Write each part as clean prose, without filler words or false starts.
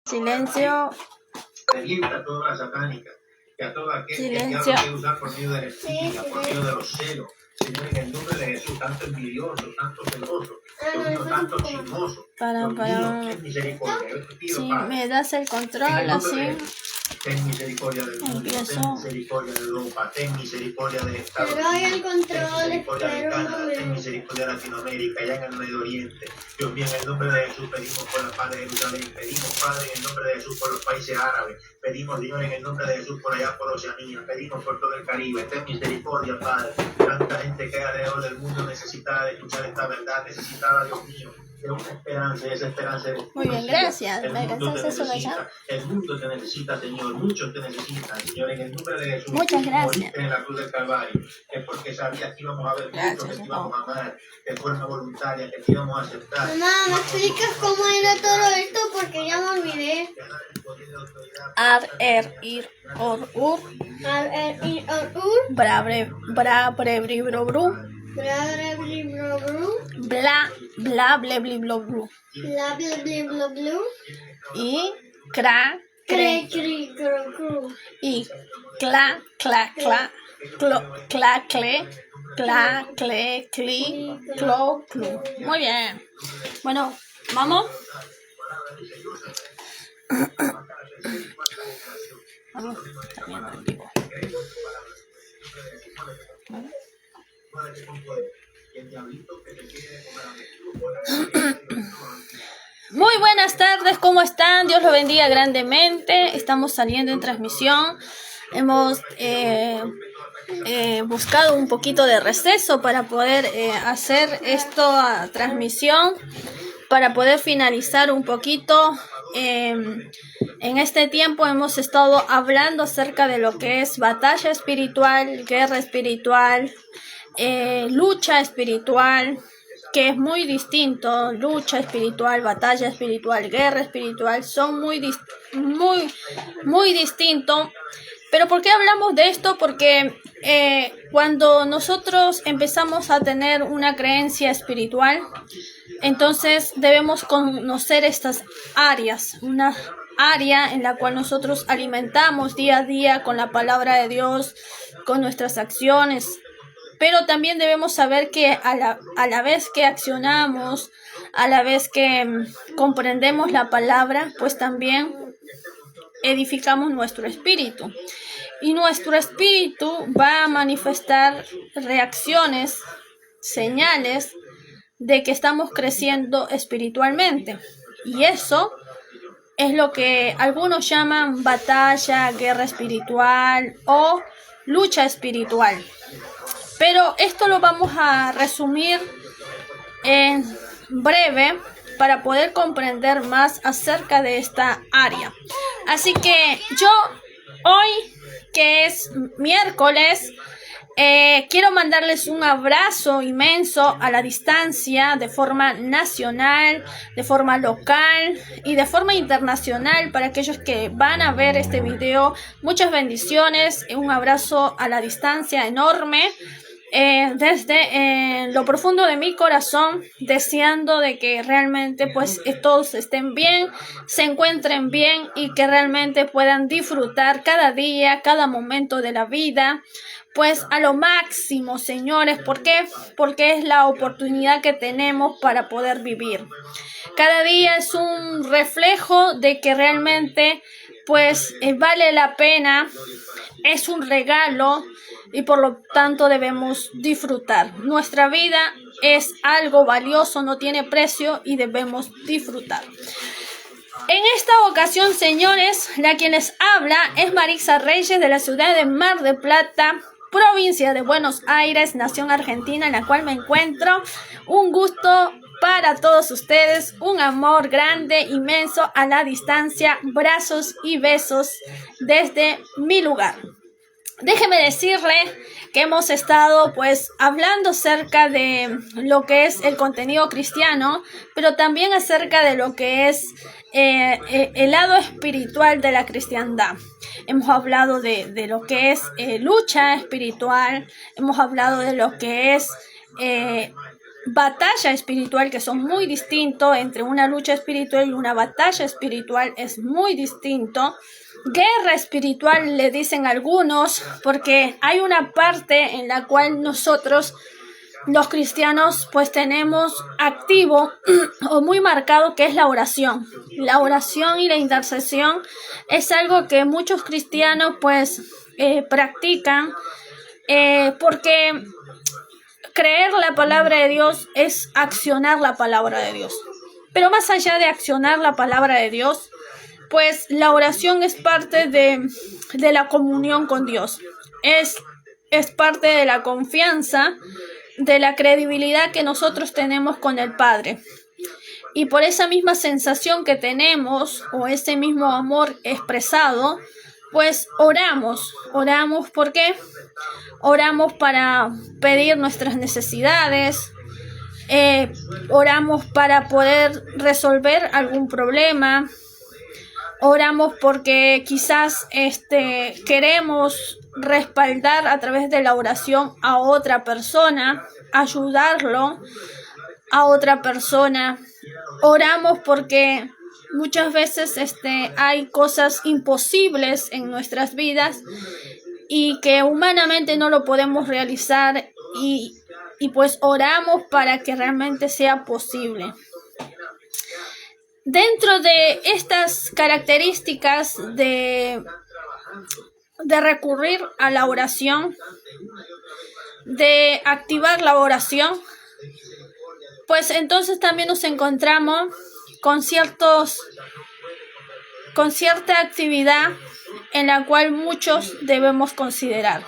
Silencio. Revienta toda la satánica, que a todo aquel que el diablo Silencio. quiere usar por medio de la envidia, por medio de los celos. Señor, en el nombre de Jesús, tanto envidioso, tanto celoso, Dios mío, tanto chismoso. Para. Ten misericordia. Yo te pido, Si Padre, me das el en control, el nombre de así Jesús, ten misericordia del mundo, empiezo. ten misericordia de Europa, ten misericordia de Estados Te doy Unidos, el control, ten misericordia de espero Canadá, un ten momento. misericordia de Latinoamérica, allá en el Medio Oriente. Dios mío, en el nombre de Jesús pedimos por la paz de Jerusalén, pedimos, Padre, en el nombre de Jesús por los países árabes, pedimos, Señor, en el nombre de Jesús por allá por Oceanía, pedimos por todo el Caribe, ten misericordia, Padre. Tanta gente que hay alrededor del mundo necesitada de escuchar esta verdad, necesitada, Dios mío, de una esperanza, esa esperanza de Muy bien, gracias. El ¿Me mundo te gastas eso de necesita, allá? el mundo te necesita, Señor, muchos te necesitan, Señor, en el nombre de Jesús. Muchas gracias. Moriste en la cruz del Calvario, es porque sabías que íbamos a ver muchos, Gracias, que te Señor. íbamos a amar de forma voluntaria, que te íbamos a aceptar. Mamá, ¿me explicas cómo era todo esto? Porque ya me olvidé. Ar, er, ir, or, ur. Brabre, brabre, bribro, bru. Bla, bla, ble, bli, blo, blu. Bla bla bla bla bla. Y cra, cre. Y cla, cla, cla. Cla, cle. Cla, cle, cli, clo, clu. Muy bien. Bueno, vamos. Vamos, también en vivo. Muy buenas tardes, ¿cómo están? Dios los bendiga grandemente. Estamos saliendo en transmisión. Hemos buscado un poquito de receso para poder hacer esta transmisión, para poder finalizar un poquito. En este tiempo hemos estado hablando acerca de lo que es batalla espiritual, guerra espiritual, lucha espiritual, que es muy distinto. Lucha espiritual, batalla espiritual, guerra espiritual son muy distintos. Pero ¿por qué hablamos de esto? Porque cuando nosotros empezamos a tener una creencia espiritual, entonces debemos conocer estas áreas, una área en la cual nosotros alimentamos día a día con la palabra de Dios, con nuestras acciones. Pero también debemos saber que a la vez que accionamos, a la vez que comprendemos la palabra, pues también edificamos nuestro espíritu. Y nuestro espíritu va a manifestar reacciones, señales de que estamos creciendo espiritualmente. Y eso es lo que algunos llaman batalla, guerra espiritual o lucha espiritual. Pero esto lo vamos a resumir en breve para poder comprender más acerca de esta área. Así que yo hoy, que es miércoles, quiero mandarles un abrazo inmenso a la distancia, de forma nacional, de forma local y de forma internacional para aquellos que van a ver este video. Muchas bendiciones, un abrazo a la distancia enorme. Desde lo profundo de mi corazón, deseando de que realmente pues todos estén bien, se encuentren bien y que realmente puedan disfrutar cada día, cada momento de la vida, pues a lo máximo, señores. ¿Por qué? Porque es la oportunidad que tenemos para poder vivir. Cada día es un reflejo de que realmente pues vale la pena, es un regalo. Y por lo tanto debemos disfrutar. Nuestra vida es algo valioso, no tiene precio y debemos disfrutar. En esta ocasión, señores, la quien les habla es Marisa Reyes, de la ciudad de Mar del Plata, provincia de Buenos Aires, nación argentina, en la cual me encuentro. Un gusto para todos ustedes, un amor grande, inmenso a la distancia, brazos y besos desde mi lugar. Déjeme decirle que hemos estado pues hablando acerca de lo que es el contenido cristiano, pero también acerca de lo que es el lado espiritual de la cristiandad. Hemos hablado de lo que es lucha espiritual, hemos hablado de lo que es batalla espiritual, que son muy distintos. Entre una lucha espiritual y una batalla espiritual es muy distinto. Guerra espiritual le dicen algunos, porque hay una parte en la cual nosotros, los cristianos, pues tenemos activo o muy marcado, que es la oración. La oración y la intercesión es algo que muchos cristianos pues practican, porque creer la palabra de Dios es accionar la palabra de Dios. Pero más allá de accionar la palabra de Dios, pues la oración es parte de la comunión con Dios. Es parte de la confianza, de la credibilidad que nosotros tenemos con el Padre. Y por esa misma sensación que tenemos, o ese mismo amor expresado, pues oramos. Oramos, ¿por qué? Oramos para pedir nuestras necesidades, oramos para poder resolver algún problema, oramos porque quizás queremos respaldar a través de la oración a otra persona, ayudarlo a otra persona. Oramos porque muchas veces hay cosas imposibles en nuestras vidas y que humanamente no lo podemos realizar, y pues oramos para que realmente sea posible. Dentro de estas características de recurrir a la oración, de activar la oración, pues entonces también nos encontramos con cierta actividad en la cual muchos debemos considerar.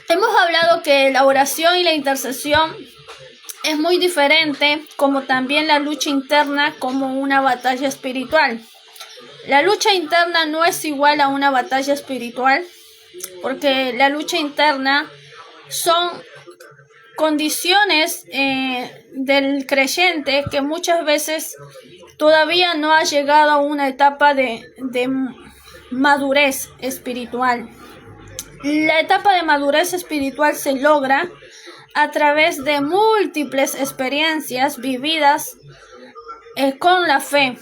Hemos hablado que la oración y la intercesión es muy diferente, como también la lucha interna, como una batalla espiritual. La lucha interna no es igual a una batalla espiritual, porque la lucha interna son condiciones del creyente que muchas veces todavía no ha llegado a una etapa de madurez espiritual. La etapa de madurez espiritual se logra a través de múltiples experiencias vividas con la fe.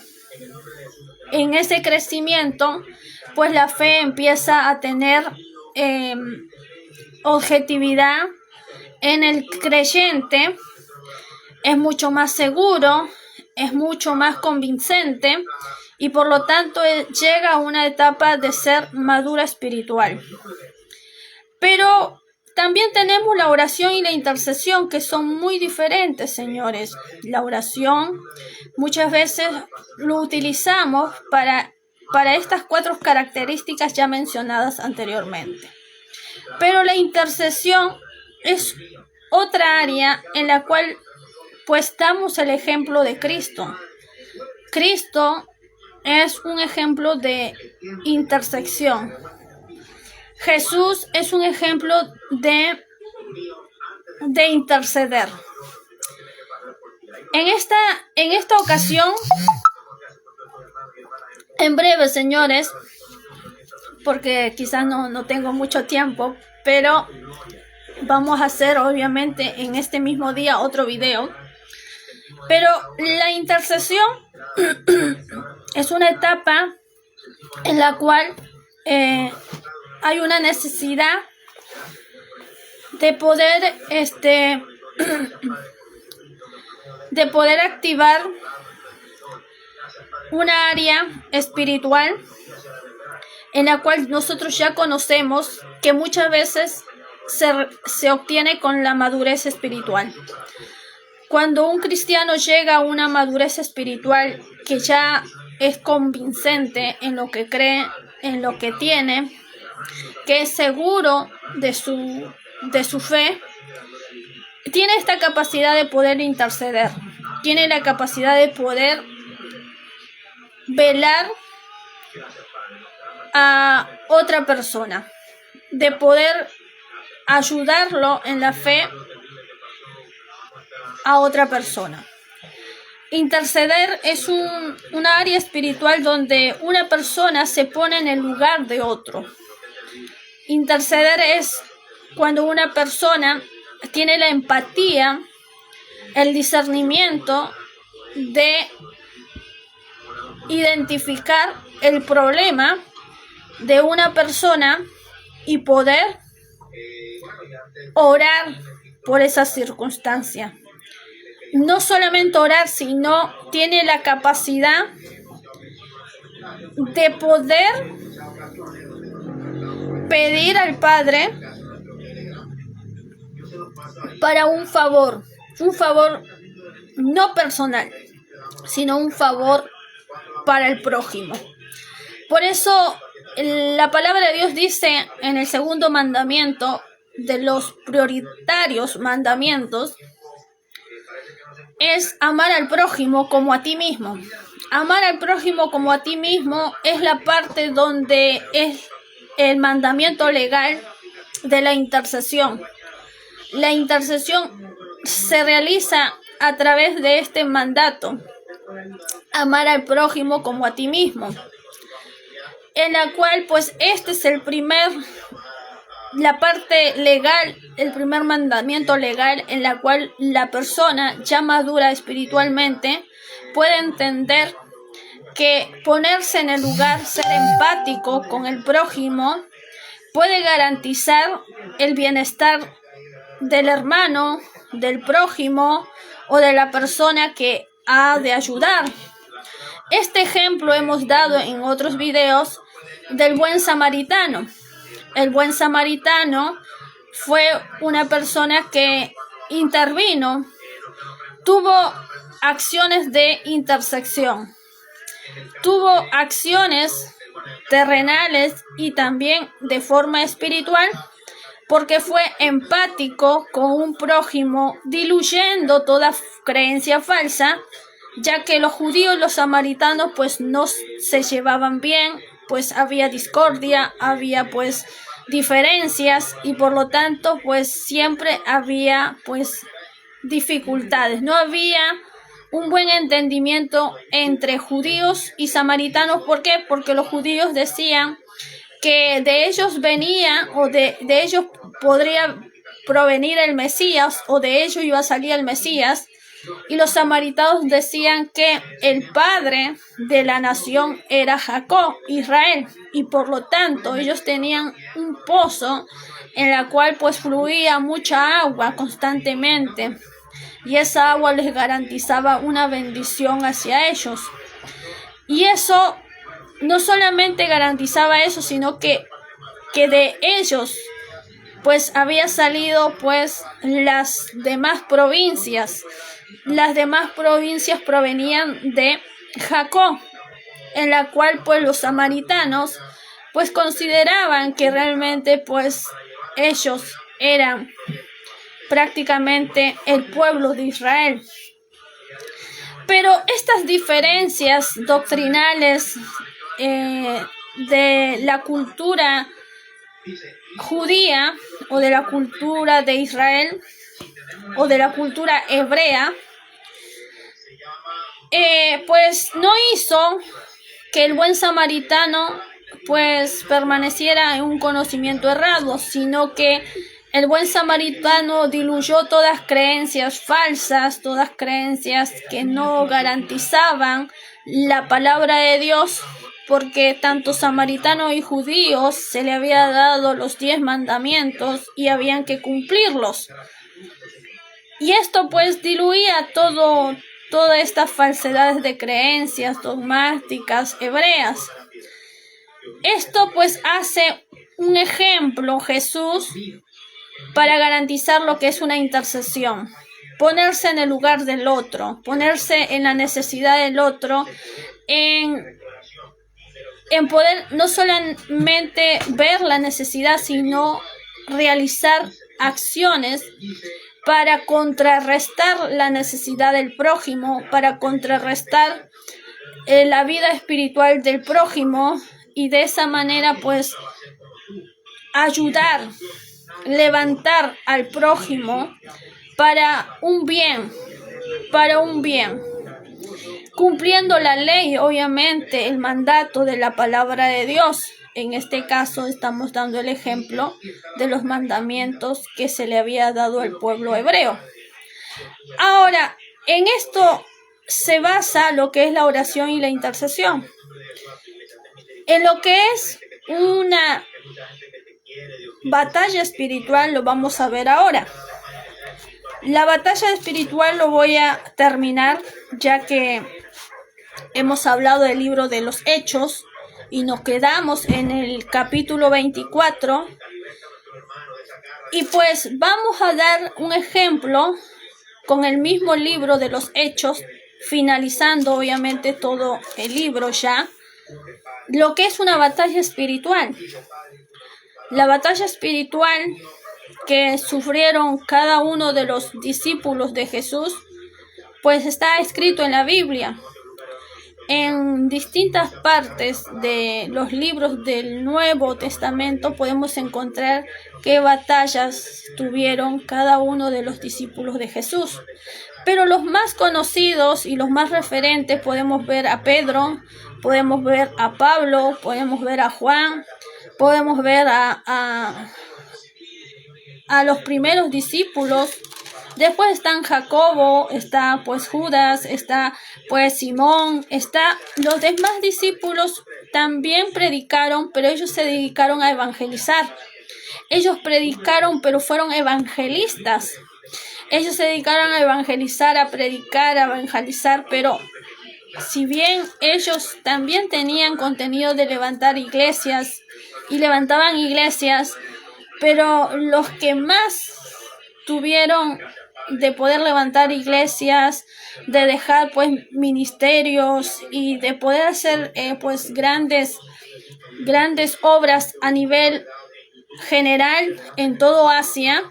En ese crecimiento, pues la fe empieza a tener objetividad en el creyente, es mucho más seguro, es mucho más convincente, y por lo tanto llega a una etapa de ser madura espiritual. Pero también tenemos la oración y la intercesión, que son muy diferentes, señores. La oración muchas veces lo utilizamos para estas 4 características ya mencionadas anteriormente. Pero la intercesión es otra área en la cual pues damos el ejemplo de Cristo. Cristo es un ejemplo de intersección. Jesús es un ejemplo de interceder. En esta ocasión, en breve, señores, porque quizás no tengo mucho tiempo, pero vamos a hacer obviamente en este mismo día otro video. Pero la intercesión es una etapa en la cual hay una necesidad de poder activar una área espiritual en la cual nosotros ya conocemos, que muchas veces se obtiene con la madurez espiritual. Cuando un cristiano llega a una madurez espiritual que ya es convincente en lo que cree, en lo que tiene, que es seguro de su fe, tiene esta capacidad de poder interceder, tiene la capacidad de poder velar a otra persona, de poder ayudarlo en la fe a otra persona. Interceder es una área espiritual donde una persona se pone en el lugar de otro. Interceder es cuando una persona tiene la empatía, el discernimiento de identificar el problema de una persona y poder orar por esa circunstancia. No solamente orar, sino tiene la capacidad de poder pedir al Padre para un favor no personal, sino un favor para el prójimo. Por eso la palabra de Dios dice en el segundo mandamiento, de los prioritarios mandamientos, es amar al prójimo como a ti mismo. Amar al prójimo como a ti mismo es la parte donde es el mandamiento legal de la intercesión. La intercesión se realiza a través de este mandato, amar al prójimo como a ti mismo, en la cual pues este es la parte legal, el primer mandamiento legal, en la cual la persona ya madura espiritualmente puede entender que ponerse en el lugar, ser empático con el prójimo, puede garantizar el bienestar del hermano, del prójimo o de la persona que ha de ayudar. Este ejemplo hemos dado en otros videos del buen samaritano. El buen samaritano fue una persona que intervino, tuvo acciones de intersección, tuvo acciones terrenales y también de forma espiritual, porque fue empático con un prójimo, diluyendo toda creencia falsa, ya que los judíos y los samaritanos pues no se llevaban bien, pues había discordia, había pues diferencias y por lo tanto pues siempre había pues dificultades. No había un buen entendimiento entre judíos y samaritanos. ¿Por qué? Porque los judíos decían que de ellos venía o de ellos podría provenir el Mesías o de ellos iba a salir el Mesías, y los samaritanos decían que el padre de la nación era Jacob, Israel, y por lo tanto ellos tenían un pozo en la cual pues fluía mucha agua constantemente y esa agua les garantizaba una bendición hacia ellos. Y eso no solamente garantizaba eso, sino que de ellos pues había salido pues las demás provincias. Las demás provincias provenían de Jacob, en la cual pues los samaritanos pues consideraban que realmente pues ellos eran prácticamente el pueblo de Israel. Pero estas diferencias doctrinales de la cultura judía o de la cultura de Israel o de la cultura hebrea, pues no hizo que el buen samaritano pues permaneciera en un conocimiento errado, sino que el buen samaritano diluyó todas creencias falsas, todas creencias que no garantizaban la palabra de Dios, porque tanto samaritanos y judíos se le había dado los 10 mandamientos y habían que cumplirlos. Y esto pues diluía todas estas falsedades de creencias dogmáticas hebreas. Esto pues hace un ejemplo Jesús para garantizar lo que es una intercesión. Ponerse en el lugar del otro, ponerse en la necesidad del otro, en poder no solamente ver la necesidad, sino realizar acciones para contrarrestar la necesidad del prójimo, para contrarrestar la vida espiritual del prójimo y de esa manera pues ayudar, levantar al prójimo para un bien, cumpliendo la ley, obviamente, el mandato de la palabra de Dios. En este caso estamos dando el ejemplo de los mandamientos que se le había dado al pueblo hebreo. Ahora, en esto se basa lo que es la oración y la intercesión. En lo que es una batalla espiritual lo vamos a ver ahora. La batalla espiritual lo voy a terminar ya que hemos hablado del libro de los Hechos y nos quedamos en el capítulo 24 y pues vamos a dar un ejemplo con el mismo libro de los Hechos, finalizando obviamente todo el libro ya, lo que es una batalla espiritual. La batalla espiritual que sufrieron cada uno de los discípulos de Jesús, pues está escrito en la Biblia. En distintas partes de los libros del Nuevo Testamento podemos encontrar qué batallas tuvieron cada uno de los discípulos de Jesús. Pero los más conocidos y los más referentes podemos ver a Pedro, podemos ver a Pablo, podemos ver a Juan, podemos ver a los primeros discípulos. Después están Jacobo, está pues Judas, está pues Simón, los demás discípulos también predicaron, pero ellos se dedicaron a evangelizar. Ellos predicaron, pero fueron evangelistas. Ellos se dedicaron a evangelizar, a predicar, a evangelizar, pero si bien ellos también tenían contenido de levantar iglesias y levantaban iglesias, pero los que más tuvieron de poder levantar iglesias, de dejar pues ministerios y de poder hacer pues grandes obras a nivel general en todo Asia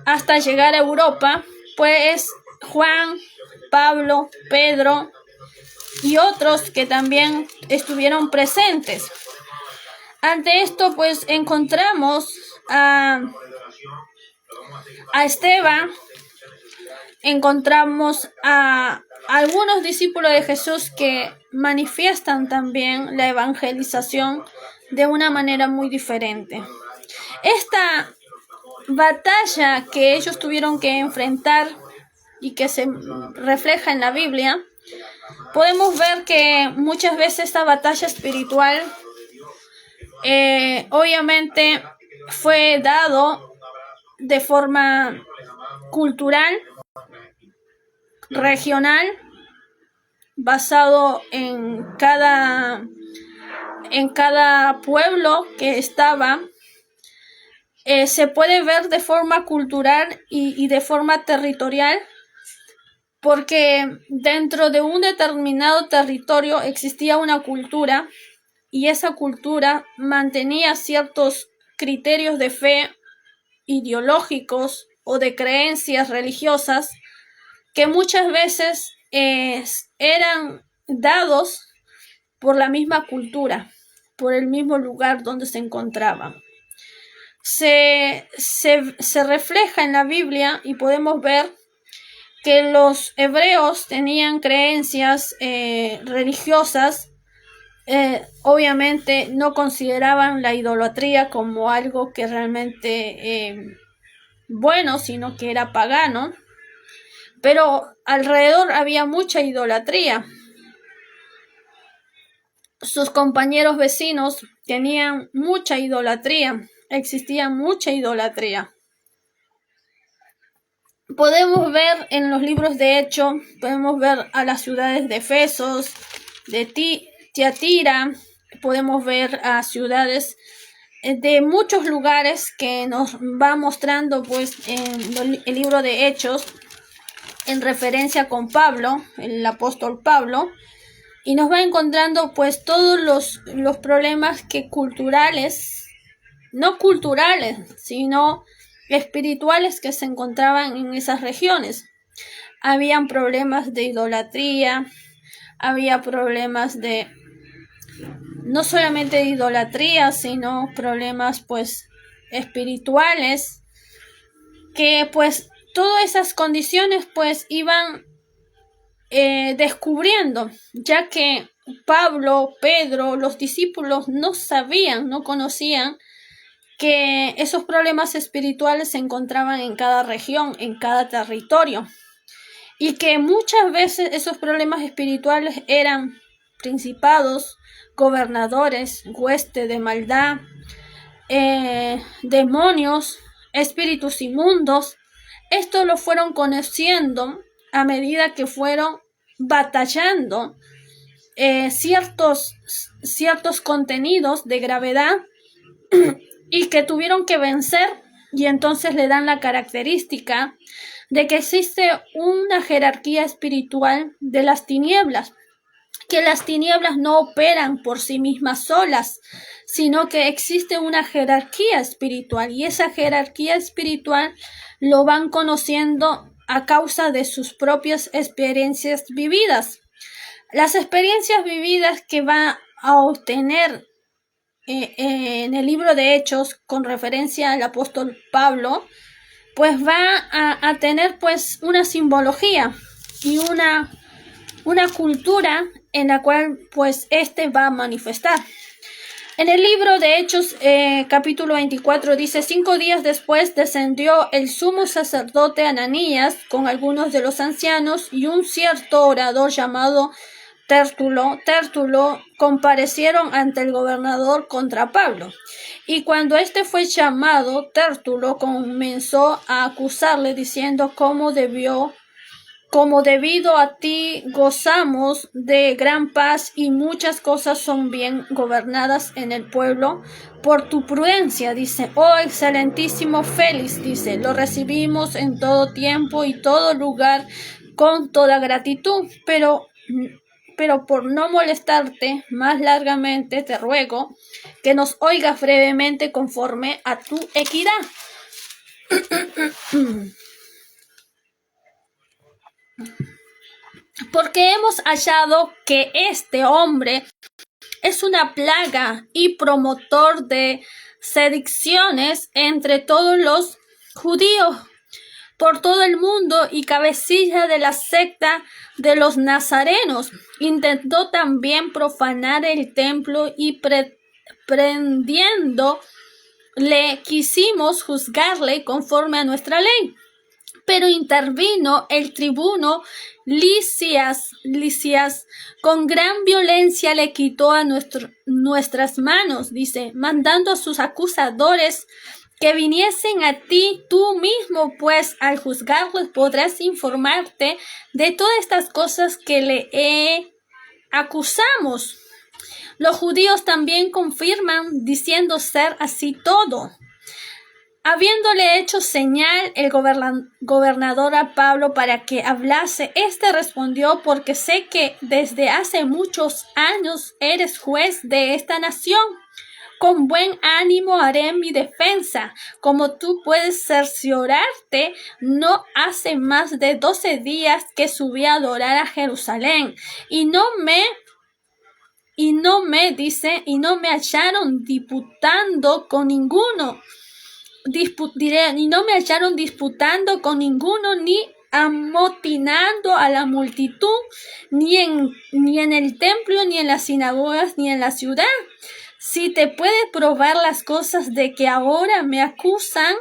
hasta llegar a Europa, pues Juan, Pablo, Pedro y otros que también estuvieron presentes. Ante esto pues encontramos a Esteban, encontramos a algunos discípulos de Jesús que manifiestan también la evangelización de una manera muy diferente. Esta batalla que ellos tuvieron que enfrentar y que se refleja en la Biblia, podemos ver que muchas veces esta batalla espiritual obviamente fue dado de forma cultural, regional, basado en cada pueblo que estaba. Se puede ver de forma cultural y de forma territorial, porque dentro de un determinado territorio existía una cultura y esa cultura mantenía ciertos criterios de fe ideológicos o de creencias religiosas que muchas veces eran dados por la misma cultura, por el mismo lugar donde se encontraban. Se refleja en la Biblia y podemos ver que los hebreos tenían creencias religiosas. Obviamente no consideraban la idolatría como algo que realmente bueno, sino que era pagano, pero alrededor había mucha idolatría. Sus compañeros vecinos tenían mucha idolatría, existía mucha idolatría. Podemos ver en los libros de Hechos, podemos ver a las ciudades de Efesos, de Tiatira, podemos ver a ciudades de muchos lugares que nos va mostrando pues en el libro de Hechos en referencia con Pablo, el apóstol Pablo, y nos va encontrando pues todos los problemas que culturales, no culturales, sino espirituales que se encontraban en esas regiones. Habían problemas de idolatría, había problemas de no solamente de idolatría, sino problemas pues espirituales, que pues todas esas condiciones pues iban descubriendo, ya que Pablo, Pedro, los discípulos no sabían, no conocían que esos problemas espirituales se encontraban en cada región, en cada territorio, y que muchas veces esos problemas espirituales eran principados, gobernadores, hueste de maldad, demonios, espíritus inmundos. Esto lo fueron conociendo a medida que fueron batallando ciertos contenidos de gravedad y que tuvieron que vencer, y entonces le dan la característica de que existe una jerarquía espiritual de las tinieblas, que las tinieblas no operan por sí mismas solas, sino que existe una jerarquía espiritual, y esa jerarquía espiritual lo van conociendo a causa de sus propias experiencias vividas. Las experiencias vividas que va a obtener en el libro de Hechos, con referencia al apóstol Pablo, pues va a tener pues una simbología y una cultura en la cual pues va a manifestar. En el libro de Hechos, capítulo 24, dice: 5 días después descendió el sumo sacerdote Ananías con algunos de los ancianos y un cierto orador llamado Tértulo comparecieron ante el gobernador contra Pablo. Y cuando fue llamado, Tértulo comenzó a acusarle diciendo: como debido a ti gozamos de gran paz y muchas cosas son bien gobernadas en el pueblo por tu prudencia, dice. Oh excelentísimo Félix, dice, lo recibimos en todo tiempo y todo lugar con toda gratitud, pero por no molestarte más largamente, te ruego que nos oigas brevemente conforme a tu equidad. Porque hemos hallado que este hombre es una plaga y promotor de sediciones entre todos los judíos por todo el mundo y cabecilla de la secta de los nazarenos. Intentó también profanar el templo y prendiéndole quisimos juzgarle conforme a nuestra ley. Pero intervino el tribuno Lisias, con gran violencia le quitó a nuestras manos, dice, mandando a sus acusadores que viniesen a ti tú mismo, pues al juzgarlos podrás informarte de todas estas cosas que le acusamos. Los judíos también confirman diciendo ser así todo. Habiéndole hecho señal el gobernador a Pablo para que hablase, respondió: porque sé que desde hace muchos años eres juez de esta nación. Con buen ánimo haré mi defensa. Como tú puedes cerciorarte, no hace más de 12 días que subí a adorar a Jerusalén, y no me hallaron disputando con ninguno. Y no me hallaron disputando con ninguno, ni amotinando a la multitud, ni en el templo, ni en las sinagogas, ni en la ciudad. Si te puede probar las cosas de que ahora me acusan,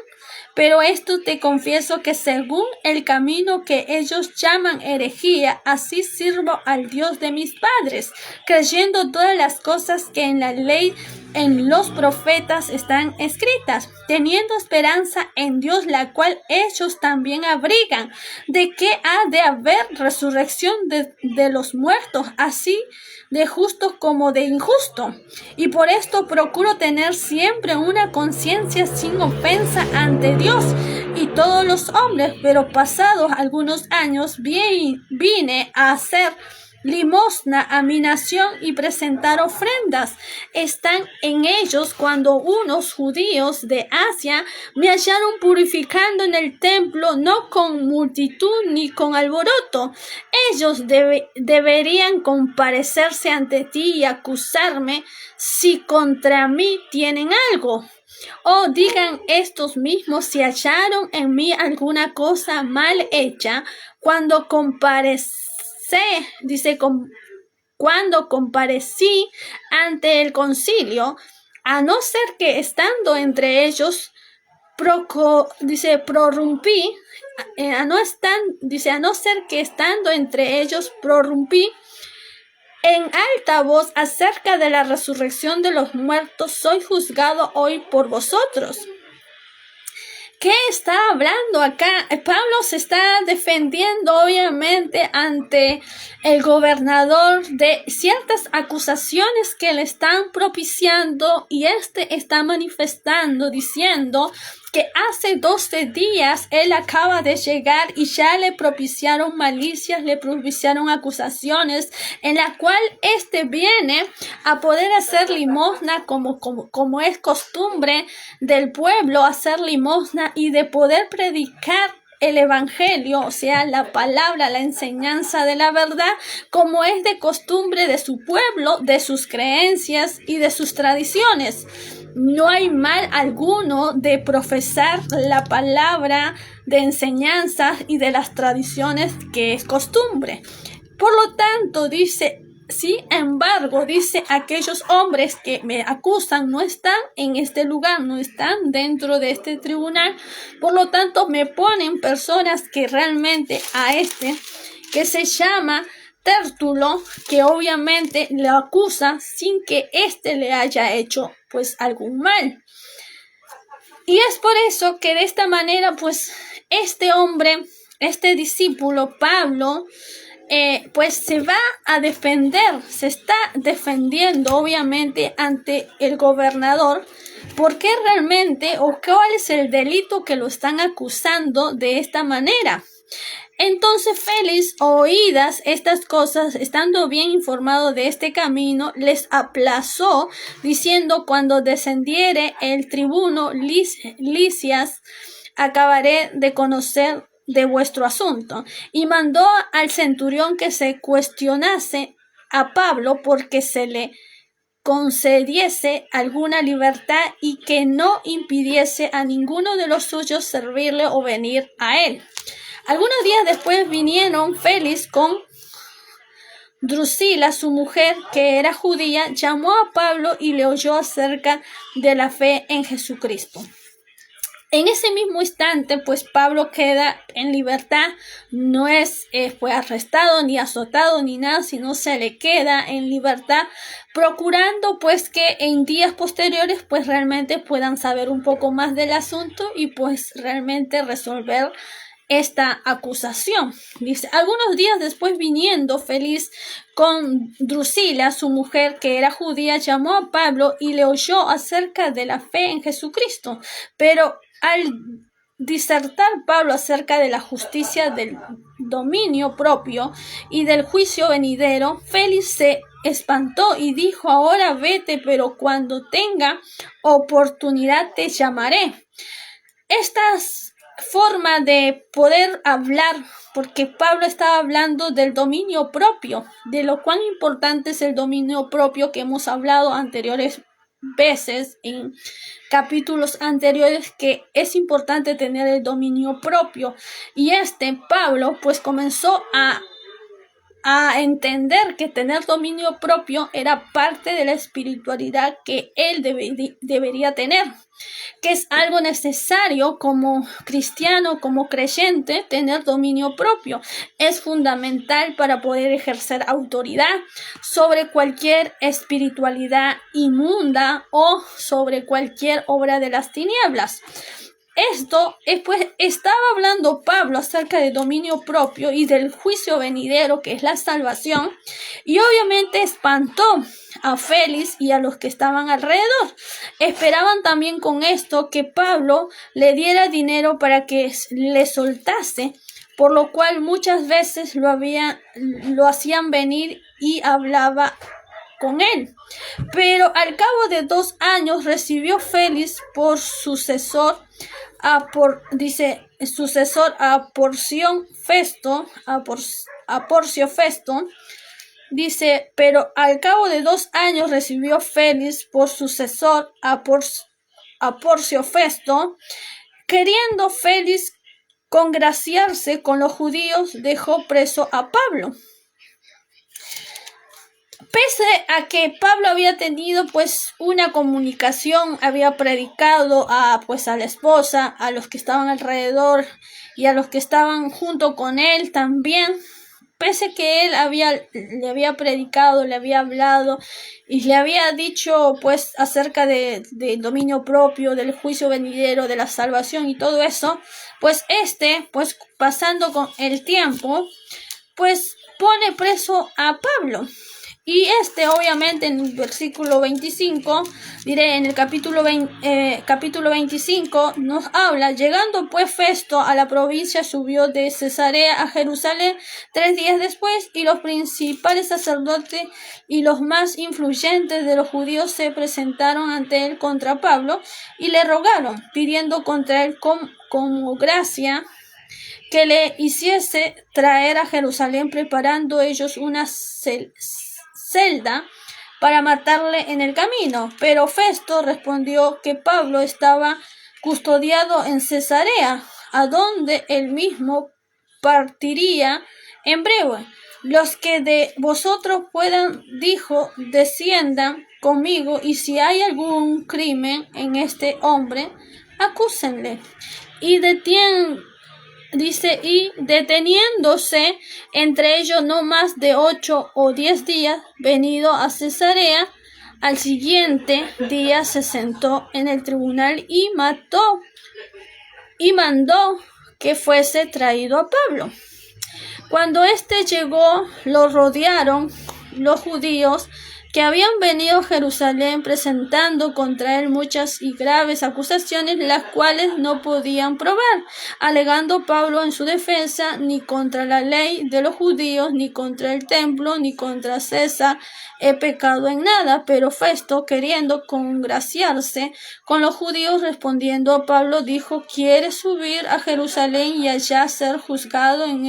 pero esto te confieso que según el camino que ellos llaman herejía, así sirvo al Dios de mis padres, creyendo todas las cosas que en la ley, en los profetas están escritas, teniendo esperanza en Dios, la cual ellos también abrigan, de que ha de haber resurrección de los muertos, así de justo como de injusto. Y por esto procuro tener siempre una conciencia sin ofensa ante Dios y todos los hombres, pero pasados algunos años vine a hacer limosna a mi nación y presentar ofrendas. Están en ellos cuando unos judíos de Asia me hallaron purificando en el templo, no con multitud ni con alboroto. Ellos deberían comparecerse ante ti y acusarme si contra mí tienen algo. O digan estos mismos si hallaron en mí alguna cosa mal hecha cuando comparecieren cuando comparecí ante el concilio, a no ser que estando entre ellos prorrumpí, a no ser que estando entre ellos prorrumpí en alta voz acerca de la resurrección de los muertos, soy juzgado hoy por vosotros. ¿Qué está hablando acá? Pablo se está defendiendo obviamente ante el gobernador de ciertas acusaciones que le están propiciando, y está manifestando diciendo que hace 12 días él acaba de llegar y ya le propiciaron malicias, le propiciaron acusaciones, en la cual viene a poder hacer limosna como es costumbre del pueblo, hacer limosna y de poder predicar el evangelio, o sea, la palabra, la enseñanza de la verdad, como es de costumbre de su pueblo, de sus creencias y de sus tradiciones. No hay mal alguno de profesar la palabra de enseñanza y de las tradiciones que es costumbre. Por lo tanto, dice, sin embargo, dice, aquellos hombres que me acusan no están en este lugar, no están dentro de este tribunal. Por lo tanto, me ponen personas que realmente que se llama Tértulo, que obviamente le acusa sin que le haya hecho pues algún mal. Y es por eso que de esta manera pues este hombre, este discípulo Pablo, pues se va a defender, se está defendiendo obviamente ante el gobernador. ¿Por qué realmente o cuál es el delito que lo están acusando de esta manera? Entonces Félix, oídas estas cosas, estando bien informado de este camino, les aplazó, diciendo: cuando descendiere el tribuno Licias, acabaré de conocer de vuestro asunto. Y mandó al centurión que se cuestionase a Pablo porque se le concediese alguna libertad y que no impidiese a ninguno de los suyos servirle o venir a él. Algunos días después vinieron Félix con Drusila, su mujer, que era judía, llamó a Pablo y le oyó acerca de la fe en Jesucristo. En ese mismo instante, pues Pablo queda en libertad, no fue arrestado, ni azotado, ni nada, sino se le queda en libertad, procurando pues que en días posteriores pues realmente puedan saber un poco más del asunto y pues realmente resolver esta acusación. Dice: algunos días después, viniendo Félix con Drusila, su mujer, que era judía, llamó a Pablo y le oyó acerca de la fe en Jesucristo. Pero al disertar Pablo acerca de la justicia del dominio propio y del juicio venidero, Félix se espantó y dijo: ahora vete, pero cuando tenga oportunidad te llamaré. Estas forma de poder hablar, porque Pablo estaba hablando del dominio propio, de lo cuán importante es el dominio propio, que hemos hablado anteriores veces en capítulos anteriores, que es importante tener el dominio propio. Y Pablo pues comenzó a entender que tener dominio propio era parte de la espiritualidad que él debería tener, que es algo necesario como cristiano, como creyente. Tener dominio propio es fundamental para poder ejercer autoridad sobre cualquier espiritualidad inmunda o sobre cualquier obra de las tinieblas. Pues estaba hablando Pablo acerca del dominio propio y del juicio venidero, que es la salvación, y obviamente espantó a Félix y a los que estaban alrededor. Esperaban también con esto que Pablo le diera dinero para que le soltase, por lo cual muchas veces lo hacían venir y hablaba con él. Pero al cabo de 2 años recibió Félix por sucesor a Porcio Festo. Dice: pero al cabo de 2 años recibió Félix por sucesor a Porcio Festo. Queriendo Félix congraciarse con los judíos, dejó preso a Pablo. Pese a que Pablo había tenido pues una comunicación, había predicado a la esposa, a los que estaban alrededor y a los que estaban junto con él también, pese que él le había predicado, le había hablado y le había dicho pues acerca del dominio propio, del juicio venidero, de la salvación y todo eso, pues pasando con el tiempo, pues pone preso a Pablo. Y obviamente en el versículo 25, en el capítulo 25 nos habla: llegando pues Festo a la provincia, subió de Cesarea a Jerusalén 3 días después, y los principales sacerdotes y los más influyentes de los judíos se presentaron ante él contra Pablo y le rogaron, pidiendo contra él como gracia que le hiciese traer a Jerusalén, preparando ellos una celda para matarle en el camino. Pero Festo respondió que Pablo estaba custodiado en Cesarea, a donde él mismo partiría en breve. Los que de vosotros puedan, dijo, desciendan conmigo, y si hay algún crimen en este hombre, acúsenle. Y deteniéndose entre ellos no más de 8 o 10 días, venido a Cesarea, al siguiente día se sentó en el tribunal y mandó que fuese traído a Pablo. Cuando llegó, lo rodearon los judíos que habían venido a Jerusalén, presentando contra él muchas y graves acusaciones, las cuales no podían probar, alegando Pablo en su defensa: ni contra la ley de los judíos, ni contra el templo, ni contra César he pecado en nada. Pero Festo, queriendo congraciarse con los judíos, respondiendo a Pablo, dijo: ¿quieres subir a Jerusalén y allá ser juzgado en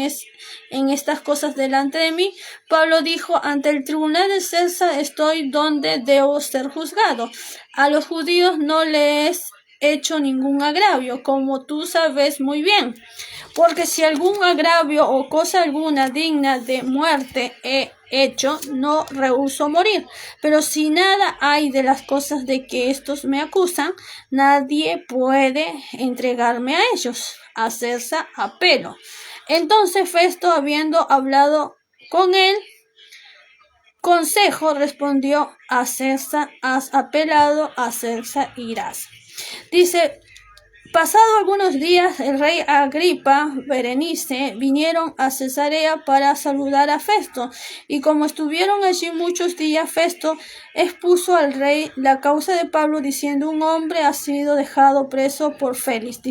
estas cosas delante de mí? Pablo dijo: ante el tribunal de César estoy donde debo ser juzgado. A los judíos no les he hecho ningún agravio, como tú sabes muy bien. Porque si algún agravio o cosa alguna digna de muerte he hecho, no rehúso morir. Pero si nada hay de las cosas de que estos me acusan, nadie puede entregarme a ellos. A César apelo. Entonces Festo, habiendo hablado con él consejo, respondió: a César has apelado, a César irás. Pasado algunos días, el rey Agripa, Berenice, vinieron a Cesarea para saludar a Festo, y como estuvieron allí muchos días, Festo expuso al rey la causa de Pablo, diciendo: un hombre ha sido dejado preso por Félix,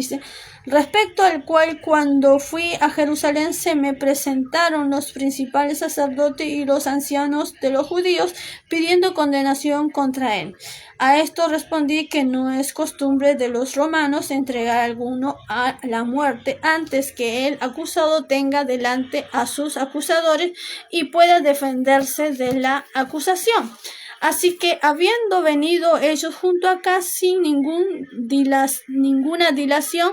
respecto al cual, cuando fui a Jerusalén, se me presentaron los principales sacerdotes y los ancianos de los judíos, pidiendo condenación contra él. A esto respondí que no es costumbre de los romanos entregar a alguno a la muerte antes que el acusado tenga delante a sus acusadores y pueda defenderse de la acusación. Así que, habiendo venido ellos junto acá sin ninguna dilación,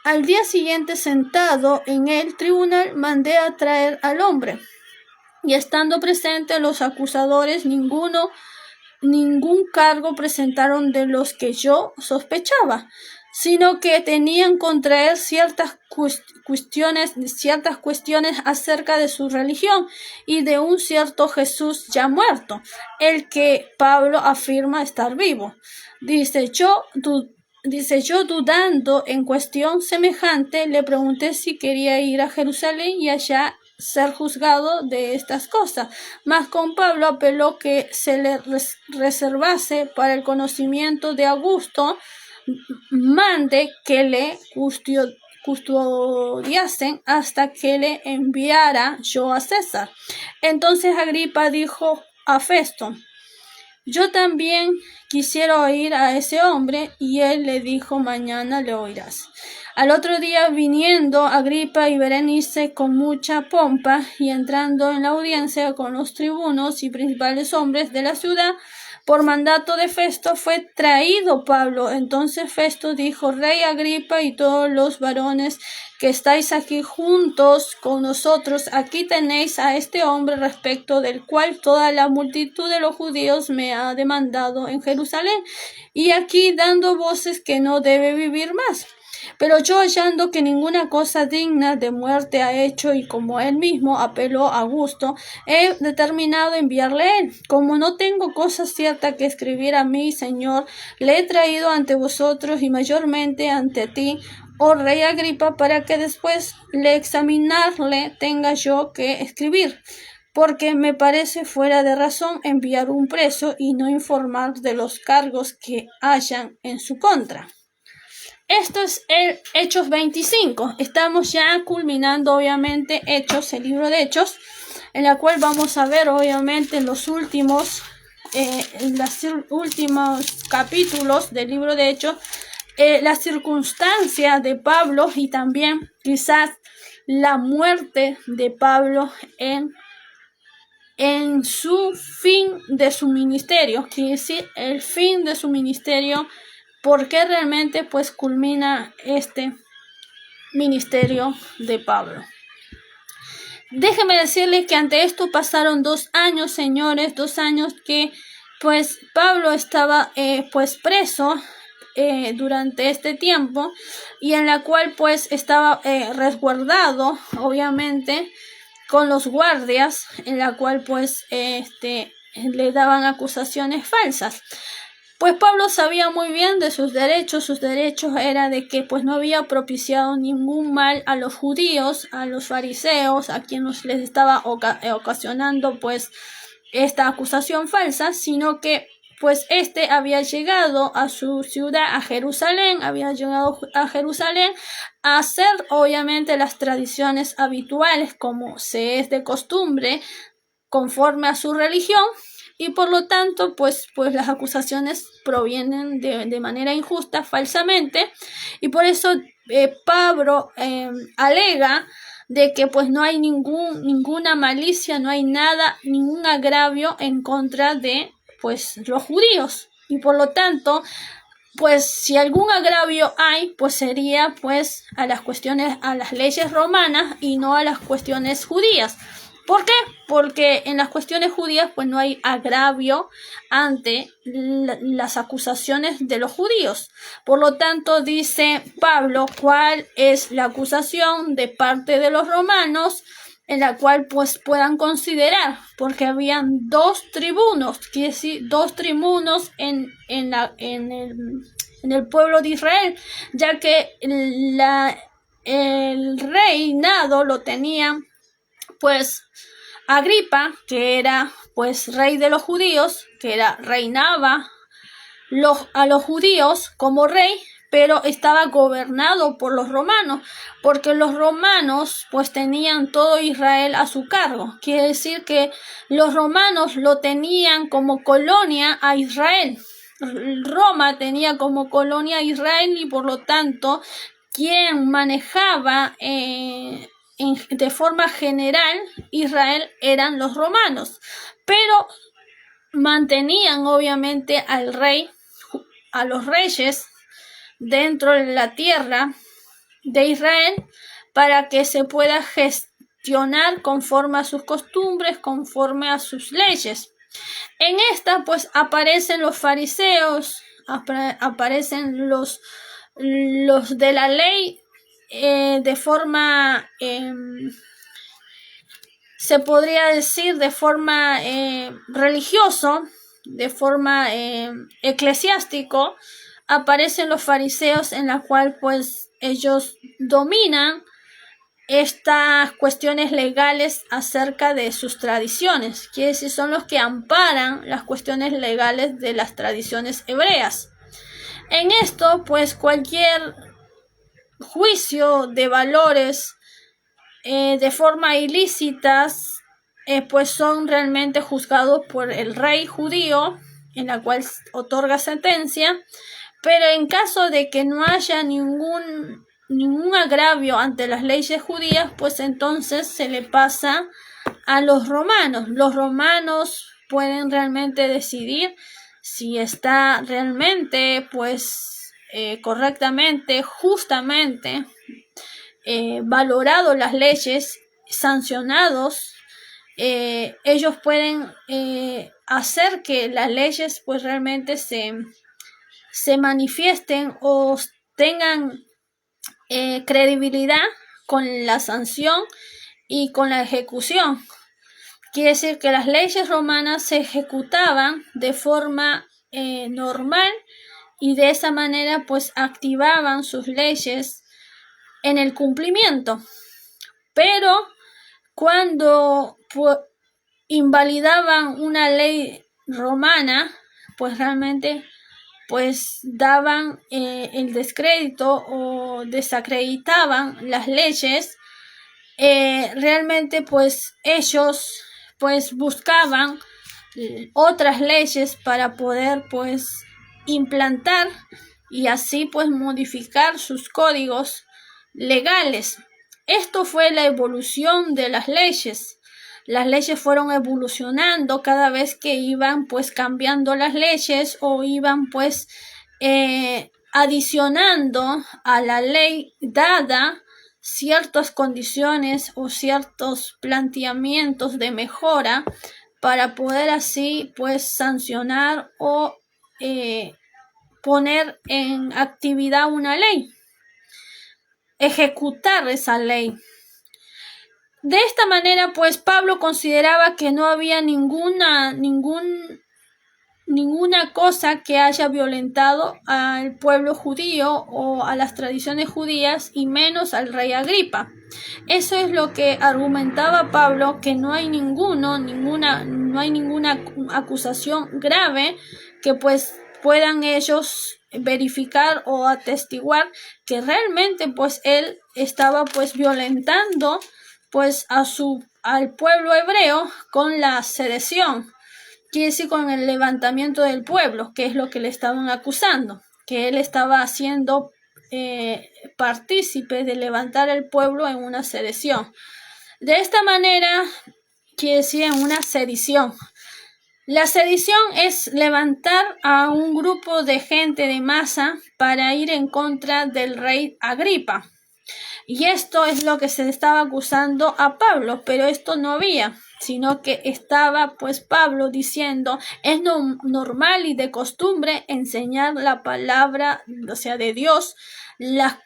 al día siguiente, sentado en el tribunal, mandé a traer al hombre. Y estando presentes los acusadores, ningún cargo presentaron de los que yo sospechaba, sino que tenían contra él ciertas cuestiones acerca de su religión y de un cierto Jesús ya muerto, el que Pablo afirma estar vivo. Yo dudando en cuestión semejante, le pregunté si quería ir a Jerusalén y allá ser juzgado de estas cosas. Mas con Pablo apeló que se le reservase para el conocimiento de Augusto, mande que le custodiasen hasta que le enviara yo a César. Entonces Agripa dijo a Festo: yo también quisiera oír a ese hombre. Y él le dijo: mañana le oirás. Al otro día, viniendo Agripa y Berenice con mucha pompa y entrando en la audiencia con los tribunos y principales hombres de la ciudad, por mandato de Festo fue traído Pablo. Entonces Festo dijo: Rey Agripa y todos los varones que estáis aquí juntos con nosotros, aquí tenéis a este hombre respecto del cual toda la multitud de los judíos me ha demandado en Jerusalén, y aquí dando voces que no debe vivir más. Pero yo, hallando que ninguna cosa digna de muerte ha hecho, y como él mismo apeló a gusto, he determinado enviarle a él. Como no tengo cosa cierta que escribir a mi Señor, le he traído ante vosotros y mayormente ante ti, oh Rey Agripa, para que después de examinarle tenga yo que escribir. Porque me parece fuera de razón enviar un preso y no informar de los cargos que hayan en su contra. Esto es el Hechos 25. Estamos ya culminando, obviamente, Hechos, el libro de Hechos, en la cual vamos a ver, obviamente, los últimos capítulos del libro de Hechos, la circunstancia de Pablo y también quizás la muerte de Pablo en su fin de su ministerio, quiere decir, el fin de su ministerio. ¿Por qué realmente pues culmina este ministerio de Pablo? Déjeme decirle que ante esto pasaron 2 años, señores, 2 años que pues Pablo estaba pues preso durante este tiempo, y en la cual pues estaba resguardado, obviamente, con los guardias, en la cual pues le daban acusaciones falsas. Pues Pablo sabía muy bien de sus derechos era de que pues no había propiciado ningún mal a los judíos, a los fariseos, a quienes les estaba ocasionando pues esta acusación falsa, sino que pues había llegado a su ciudad, a Jerusalén, a hacer obviamente las tradiciones habituales como se es de costumbre, conforme a su religión. Y por lo tanto, pues las acusaciones provienen de manera injusta, falsamente, y por eso Pablo alega de que pues no hay ninguna malicia, no hay nada, ningún agravio en contra de pues los judíos, y por lo tanto, pues si algún agravio hay, pues sería pues a las leyes romanas y no a las cuestiones judías. ¿Por qué? Porque en las cuestiones judías pues no hay agravio ante las acusaciones de los judíos. Por lo tanto, dice Pablo cuál es la acusación de parte de los romanos, en la cual pues puedan considerar, porque habían 2 tribunos, quiere decir 2 tribunos en el pueblo de Israel, ya que el reinado lo tenía pues Agripa, que era pues rey de los judíos, reinaba a los judíos como rey, pero estaba gobernado por los romanos, porque los romanos pues tenían todo Israel a su cargo. Quiere decir que los romanos lo tenían como colonia a Israel. Roma tenía como colonia a Israel, y por lo tanto quien manejaba de forma general Israel eran los romanos, pero mantenían obviamente al rey, a los reyes dentro de la tierra de Israel, para que se pueda gestionar conforme a sus costumbres, conforme a sus leyes. En esta pues aparecen los fariseos, aparecen los de la ley, de forma, se podría decir de forma religiosa, de forma eclesiástico, aparecen los fariseos, en la cual pues ellos dominan estas cuestiones legales acerca de sus tradiciones, que son los que amparan las cuestiones legales de las tradiciones hebreas. En esto pues cualquier juicio de valores de forma ilícitas pues son realmente juzgados por el rey judío, en la cual otorga sentencia, pero en caso de que no haya ningún agravio ante las leyes judías, pues entonces se le pasa a los romanos. Los romanos pueden realmente decidir si está realmente pues correctamente, justamente valorado las leyes, sancionados, ellos pueden hacer que las leyes pues realmente se manifiesten o tengan credibilidad con la sanción y con la ejecución. Quiere decir que las leyes romanas se ejecutaban de forma normal y de esa manera pues activaban sus leyes en el cumplimiento. Pero cuando invalidaban una ley romana, pues realmente pues daban el descrédito o desacreditaban las leyes. Realmente pues ellos pues buscaban otras leyes para poder pues implantar y así pues modificar sus códigos legales. Esto fue la evolución de las leyes. Las leyes fueron evolucionando cada vez que iban pues cambiando las leyes o iban pues adicionando a la ley dada ciertas condiciones o ciertos planteamientos de mejora para poder así pues sancionar o poner en actividad una ley, ejecutar esa ley. De esta manera pues Pablo consideraba que no había ninguna cosa que haya violentado al pueblo judío o a las tradiciones judías y menos al rey Agripa. Eso es lo que argumentaba Pablo, que no hay ninguna acusación grave que pues puedan ellos verificar o atestiguar que realmente pues él estaba pues violentando pues al pueblo hebreo con la sedición. Quiere decir con el levantamiento del pueblo, que es lo que le estaban acusando, que él estaba haciendo partícipe de levantar el pueblo en una sedición. De esta manera, quiere decir en una sedición. La sedición es levantar a un grupo de gente de masa para ir en contra del rey Agripa. Y esto es lo que se estaba acusando a Pablo, pero esto no había, sino que estaba pues Pablo diciendo, es normal y de costumbre enseñar la palabra, o sea, de Dios, la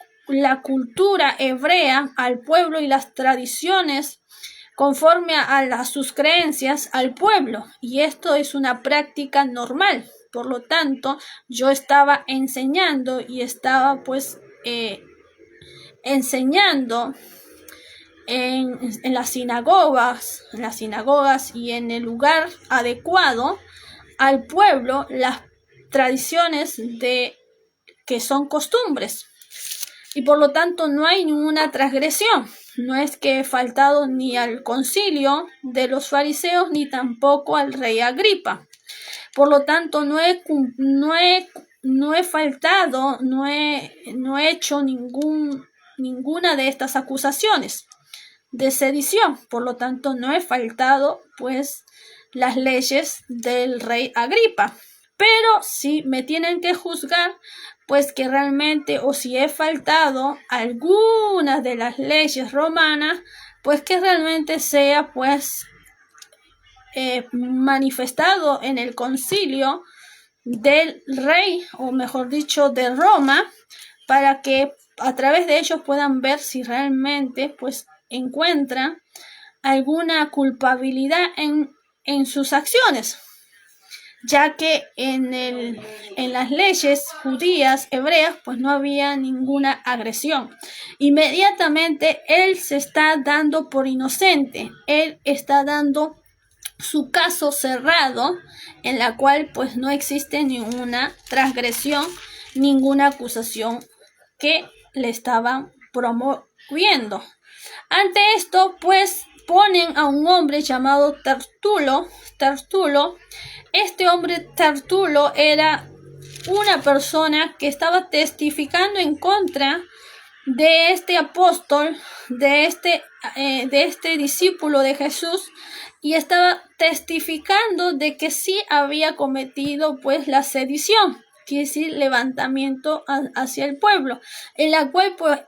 cultura hebrea al pueblo y las tradiciones conforme a sus creencias al pueblo. Y esto es una práctica normal. Por lo tanto, yo estaba enseñando y estaba pues enseñando en las sinagogas y en el lugar adecuado al pueblo las tradiciones que son costumbres. Y por lo tanto no hay ninguna transgresión. No es que he faltado ni al concilio de los fariseos ni tampoco al rey Agripa. Por lo tanto no he faltado, no he hecho ninguna de estas acusaciones de sedición. Por lo tanto no he faltado pues las leyes del rey Agripa. Pero si me tienen que juzgar, pues que realmente, o si he faltado algunas de las leyes romanas, pues que realmente sea pues manifestado en el concilio del rey, o mejor dicho, de Roma, para que a través de ellos puedan ver si realmente pues encuentran alguna culpabilidad en sus acciones, ya que en las leyes judías, hebreas, pues no había ninguna agresión. Inmediatamente él se está dando por inocente, él está dando su caso cerrado, en la cual pues no existe ninguna transgresión, ninguna acusación que le estaban promoviendo. Ante esto pues ponen a un hombre llamado Tertulo. Este hombre Tertulo era una persona que estaba testificando en contra de este apóstol, de este discípulo de Jesús, y estaba testificando de que sí había cometido pues la sedición, quiere decir levantamiento hacia el pueblo, en la cual pues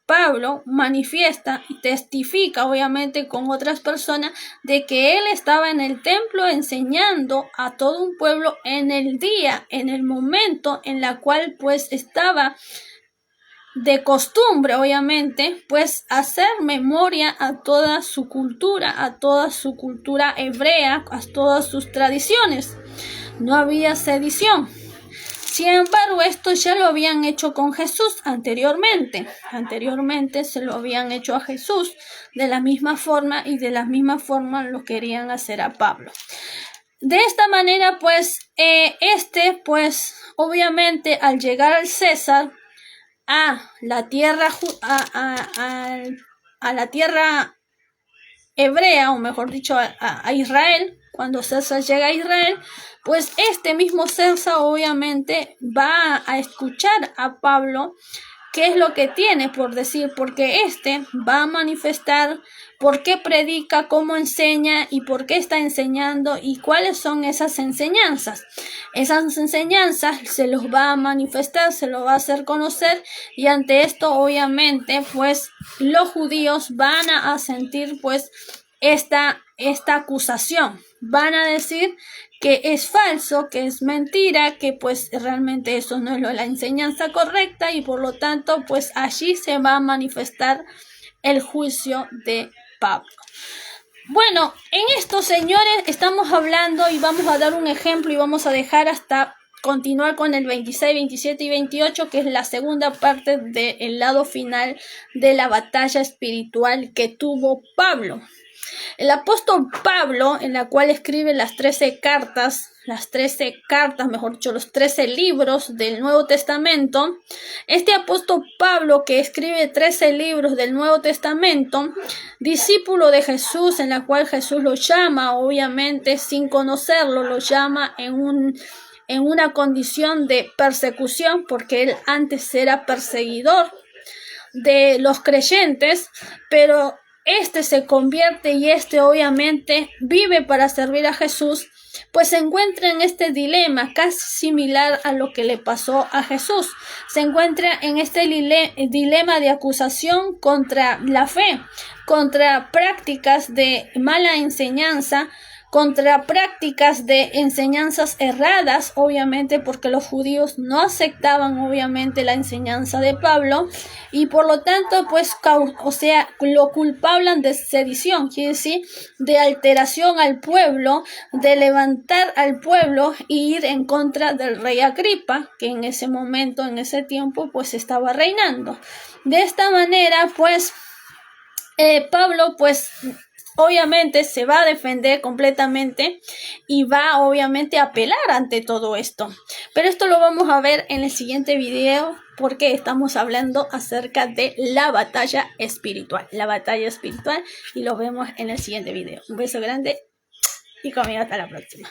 Pablo manifiesta y testifica obviamente con otras personas de que él estaba en el templo enseñando a todo un pueblo en el día, en el momento en la cual pues estaba de costumbre, obviamente, pues hacer memoria a toda su cultura hebrea, a todas sus tradiciones. No había sedición. Sin embargo, esto ya lo habían hecho con Jesús anteriormente. Anteriormente se lo habían hecho a Jesús de la misma forma, y de la misma forma lo querían hacer a Pablo. De esta manera, pues, pues, obviamente, al llegar al César, a la tierra hebrea, o mejor dicho, a Israel, cuando César llega a Israel, pues este mismo César obviamente va a escuchar a Pablo qué es lo que tiene por decir, porque va a manifestar por qué predica, cómo enseña y por qué está enseñando y cuáles son esas enseñanzas. Esas enseñanzas se los va a manifestar, se los va a hacer conocer, y ante esto obviamente pues los judíos van a sentir pues esta acusación. Van a decir que es falso, que es mentira, que pues realmente eso no es la enseñanza correcta, y por lo tanto pues allí se va a manifestar el juicio de Pablo. Bueno, en esto, señores, estamos hablando y vamos a dar un ejemplo y vamos a dejar hasta continuar con el 26, 27 y 28, que es la segunda parte del lado final de la batalla espiritual que tuvo Pablo. El apóstol Pablo, en la cual escribe las 13 cartas, mejor dicho, los 13 libros del Nuevo Testamento, este apóstol Pablo, que escribe 13 libros del Nuevo Testamento, discípulo de Jesús, en la cual Jesús lo llama, obviamente sin conocerlo, lo llama en una condición de persecución, porque él antes era perseguidor de los creyentes, pero se convierte y obviamente vive para servir a Jesús, pues se encuentra en este dilema casi similar a lo que le pasó a Jesús. Se encuentra en este dilema de acusación contra la fe, contra prácticas de mala enseñanza, contra prácticas de enseñanzas erradas, obviamente porque los judíos no aceptaban obviamente la enseñanza de Pablo, y por lo tanto pues lo culpaban de sedición, quiere decir de alteración al pueblo, de levantar al pueblo y ir en contra del rey Agripa, que en ese momento, en ese tiempo pues estaba reinando. De esta manera pues Pablo pues obviamente se va a defender completamente y va obviamente a apelar ante todo esto. Pero esto lo vamos a ver en el siguiente video, porque estamos hablando acerca de la batalla espiritual. Y lo vemos en el siguiente video. Un beso grande y conmigo hasta la próxima.